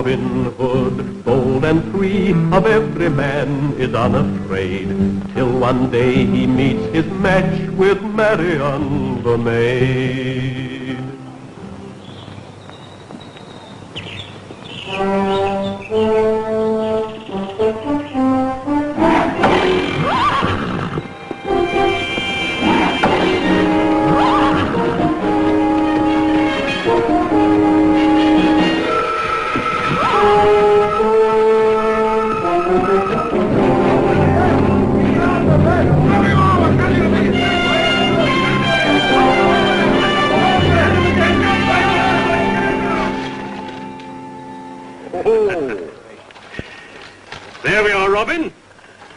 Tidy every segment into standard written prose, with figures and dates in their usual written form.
Robin Hood, bold and free, of every man is unafraid, till one day he meets his match with Marian the maid. There we are, Robin.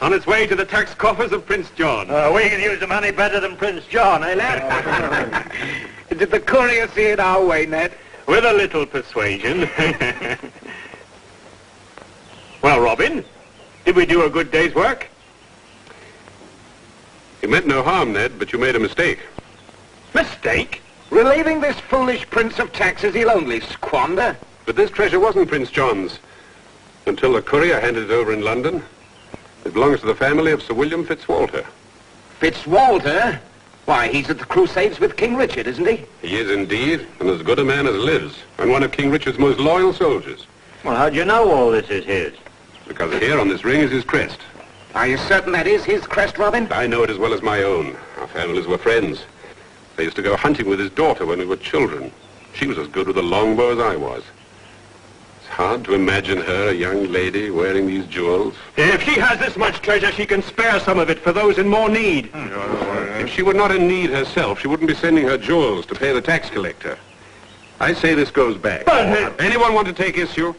On its way to the tax coffers of Prince John. We can use the money better than Prince John, eh, lad? Did the courier see it our way, Ned? With a little persuasion. Well, Robin, did we do a good day's work? You meant no harm, Ned, but you made a mistake. Mistake? Relieving this foolish prince of taxes he'll only squander. But this treasure wasn't Prince John's until the courier handed it over in London. It belongs to the family of Sir William Fitzwalter. Fitzwalter? Why, he's at the Crusades with King Richard, isn't he? He is indeed, and as good a man as lives, and one of King Richard's most loyal soldiers. Well, how'd you know all this is his? Because here on this ring is his crest. Are you certain that is his crest, Robin? I know it as well as my own. Our families were friends. They used to go hunting with his daughter when we were children. She was as good with a longbow as I was. It's hard to imagine her, a young lady, wearing these jewels. If she has this much treasure, she can spare some of it for those in more need. If she were not in need herself, she wouldn't be sending her jewels to pay the tax collector. I say this goes back. But anyone want to take issue?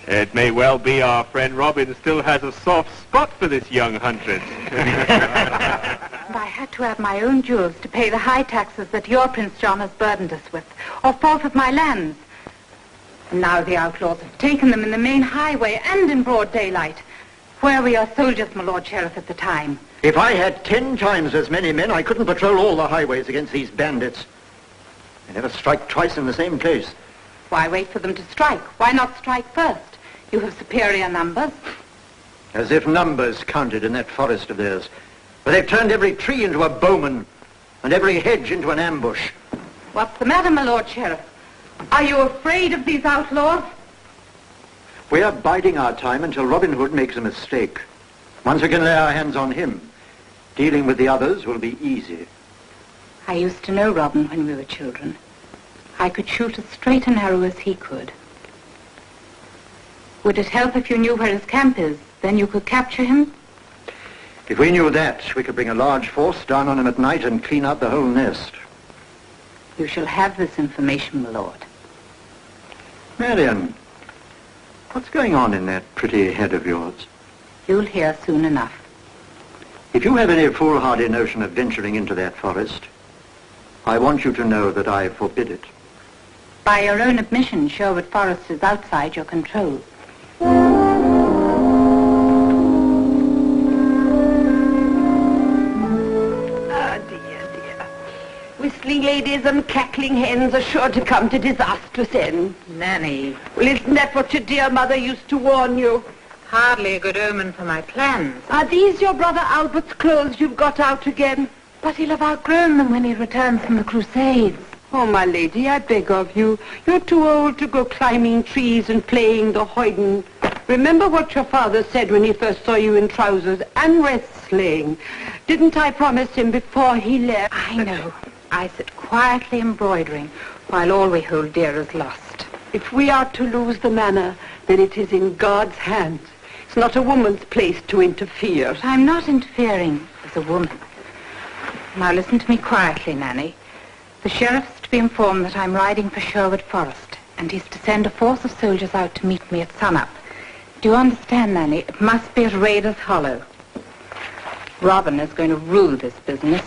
It may well be our friend Robin still has a soft spot for this young huntress. And I had to have my own jewels to pay the high taxes that your Prince John has burdened us with, or forfeit my lands. And now the outlaws have taken them in the main highway and in broad daylight. Where were your soldiers, my Lord Sheriff, at the time? If I had 10 times as many men, I couldn't patrol all the highways against these bandits. They never strike twice in the same place. Why wait for them to strike? Why not strike first? You have superior numbers. As if numbers counted in that forest of theirs. But they've turned every tree into a bowman and every hedge into an ambush. What's the matter, my Lord Sheriff? Are you afraid of these outlaws? We're biding our time until Robin Hood makes a mistake. Once we can lay our hands on him, dealing with the others will be easy. I used to know Robin when we were children. I could shoot as straight and narrow as he could. Would it help if you knew where his camp is? Then you could capture him? If we knew that, we could bring a large force down on him at night and clean out the whole nest. You shall have this information, my lord. Marian, what's going on in that pretty head of yours? You'll hear soon enough. If you have any foolhardy notion of venturing into that forest, I want you to know that I forbid it. By your own admission, Sherwood Forest is outside your control. Whistling ladies and cackling hens are sure to come to disastrous ends. Nanny. Well, isn't that what your dear mother used to warn you? Hardly a good omen for my plans. Are these your brother Albert's clothes you've got out again? But he'll have outgrown them when he returns from the Crusades. Oh, my lady, I beg of you. You're too old to go climbing trees and playing the hoyden. Remember what your father said when he first saw you in trousers and wrestling. Didn't I promise him before he left? I know. I sit quietly embroidering while all we hold dear is lost. If we are to lose the manor, then it is in God's hands. It's not a woman's place to interfere. But I'm not interfering as a woman. Now listen to me quietly, Nanny. The sheriff's to be informed that I'm riding for Sherwood Forest, and he's to send a force of soldiers out to meet me at sunup. Do you understand, Nanny? It must be at Raiders Hollow. Robin is going to rule this business.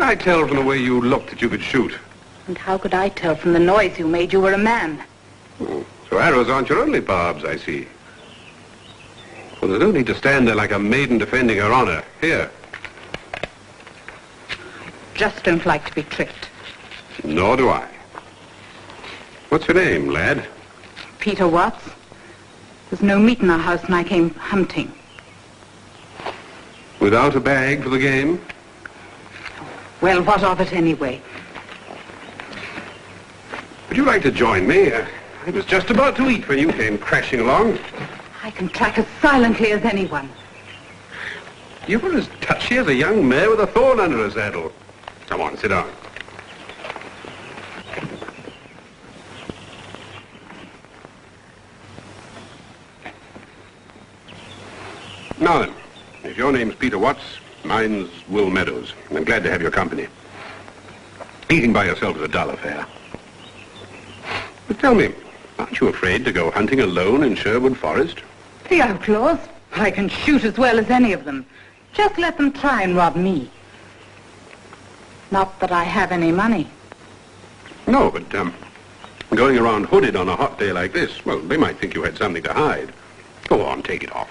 I tell from the way you looked that you could shoot. And how could I tell from the noise you made you were a man? Oh, so arrows aren't your only barbs, I see. Well, there's no need to stand there like a maiden defending her honor. Here. Just don't like to be tricked. Nor do I. What's your name, lad? Peter Watts. There's no meat in our house and I came hunting. Without a bag for the game? Well, what of it anyway? Would you like to join me? I was just about to eat when you came crashing along. I can track as silently as anyone. You were as touchy as a young mare with a thorn under her saddle. Come on, sit down. Now then, if your name's Peter Watts, mine's Will Meadows. I'm glad to have your company. Eating by yourself is a dull affair. But tell me, aren't you afraid to go hunting alone in Sherwood Forest? The outlaws? I can shoot as well as any of them. Just let them try and rob me. Not that I have any money. No, but going around hooded on a hot day like this, well, they might think you had something to hide. Go on, take it off.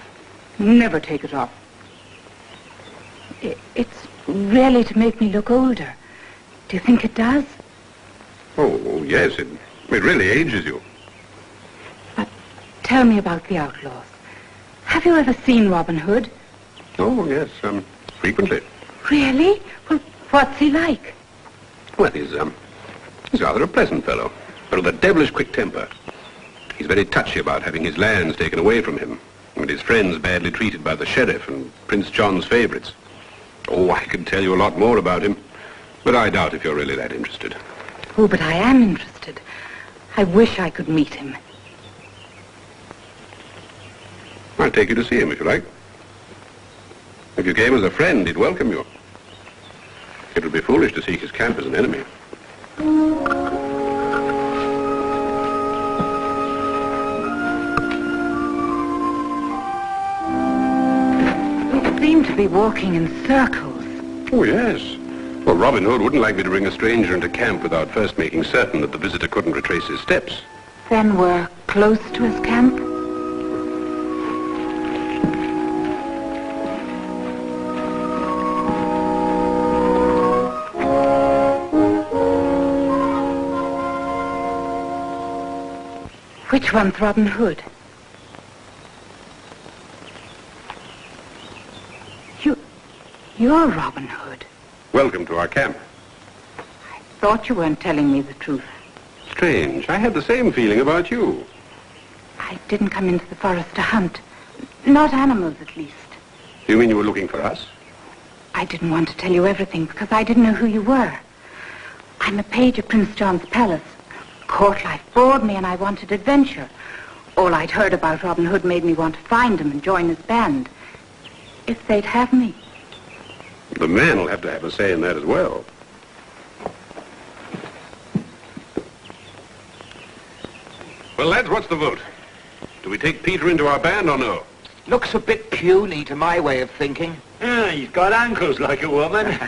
Never take it off. It's really to make me look older. Do you think it does? Oh, yes, it really ages you. But tell me about the outlaws. Have you ever seen Robin Hood? Oh, yes, frequently. Really? Well, what's he like? Well, he's rather a pleasant fellow, but with a devilish quick temper. He's very touchy about having his lands taken away from him, and his friends badly treated by the sheriff and Prince John's favorites. Oh, I could tell you a lot more about him, but I doubt if you're really that interested. Oh, but I am interested. I wish I could meet him. I'll take you to see him if you like. If you came as a friend, he'd welcome you. It would be foolish to seek his camp as an enemy. We seem to be walking in circles. Oh, yes. Well, Robin Hood wouldn't like me to bring a stranger into camp without first making certain that the visitor couldn't retrace his steps. Then we're close to his camp? Which one's Robin Hood? You're Robin Hood. Welcome to our camp. I thought you weren't telling me the truth. Strange. I had the same feeling about you. I didn't come into the forest to hunt. Not animals, at least. You mean you were looking for us? I didn't want to tell you everything because I didn't know who you were. I'm a page of Prince John's palace. Court life bored me and I wanted adventure. All I'd heard about Robin Hood made me want to find him and join his band. If they'd have me. The man will have to have a say in that as well. Well, lads, what's the vote? Do we take Peter into our band or no? Looks a bit puny to my way of thinking. Yeah, he's got ankles like a woman.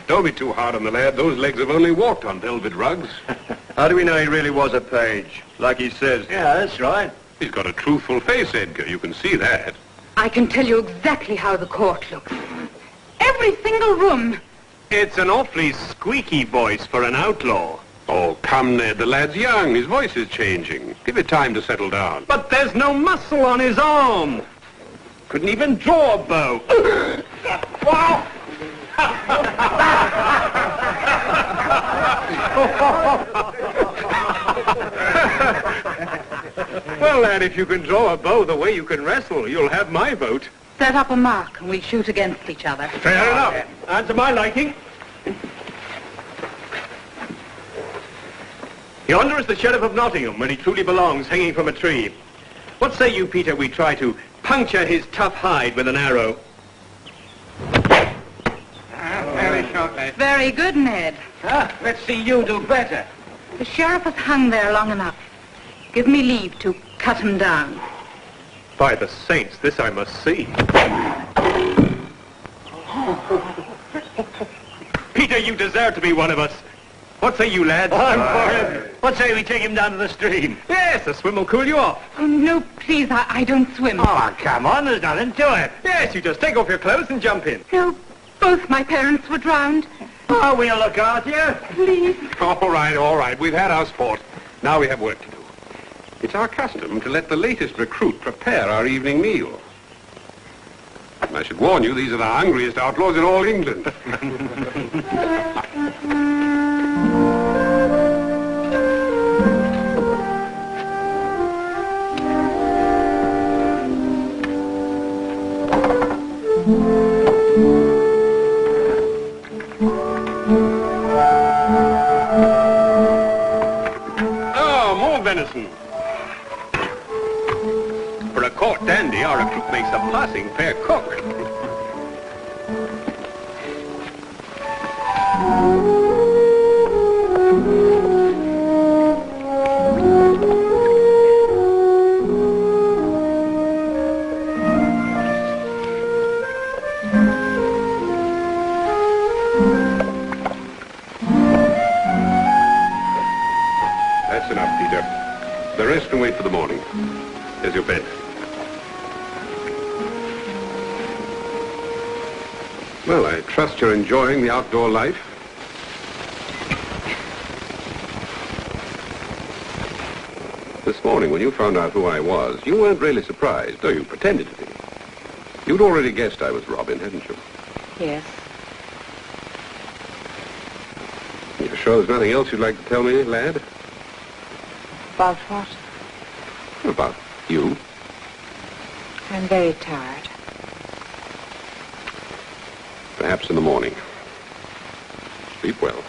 Don't be too hard on the lad. Those legs have only walked on velvet rugs. How do we know he really was a page, like he says? Yeah, that's right. He's got a truthful face, Edgar. You can see that. I can tell you exactly how the court looks. Every single room. It's an awfully squeaky voice for an outlaw. Oh, come, Ned. The lad's young. His voice is changing. Give it time to settle down. But there's no muscle on his arm. Couldn't even draw a bow. Wow! Well, lad, if you can draw a bow the way you can wrestle, you'll have my vote. Set up a mark and we'll shoot against each other. Fair enough. And to my liking. Yonder is the Sheriff of Nottingham, where he truly belongs, hanging from a tree. What say you, Peter, we try to puncture his tough hide with an arrow? Very short, lad. Very good, Ned. Let's see you do better. The sheriff has hung there long enough. Give me leave to cut him down. By the saints, this I must see. deserve to be one of us. What say you, lads? I'm for him. What say we take him down to the stream? Yes, a swim will cool you off. Oh, no, please, I don't swim. Oh, come on, there's nothing to it. Yes, you just take off your clothes and jump in. No, both my parents were drowned. Oh, we'll look after you. Please. All right. We've had our sport. Now we have work to do. It's our custom to let the latest recruit prepare our evening meal. And I should warn you, these are the hungriest outlaws in all England. Oh, more venison. For a court dandy, our recruit makes a passing fair cook. That's enough, Peter. The rest can wait for the morning. There's your bed. Well, I trust you're enjoying the outdoor life. This morning, when you found out who I was, you weren't really surprised, though you pretended to be. You'd already guessed I was Robin, hadn't you? Yes. You're sure there's nothing else you'd like to tell me, lad? About what? About you. I'm very tired. Perhaps in the morning. Sleep well.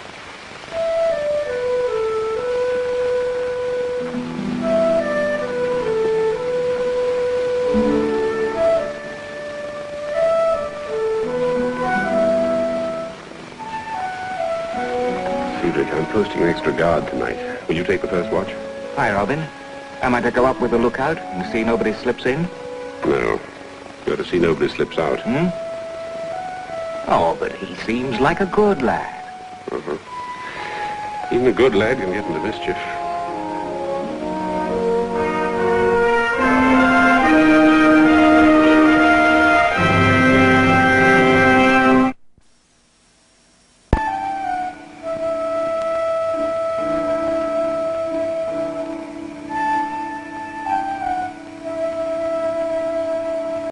Friedrich, I'm posting an extra guard tonight. Will you take the first watch? Hi, Robin. Am I to go up with a lookout and see nobody slips in? No. You're to see nobody slips out. Oh, but he seems like a good lad. Uh-huh. Even a good lad can get into mischief.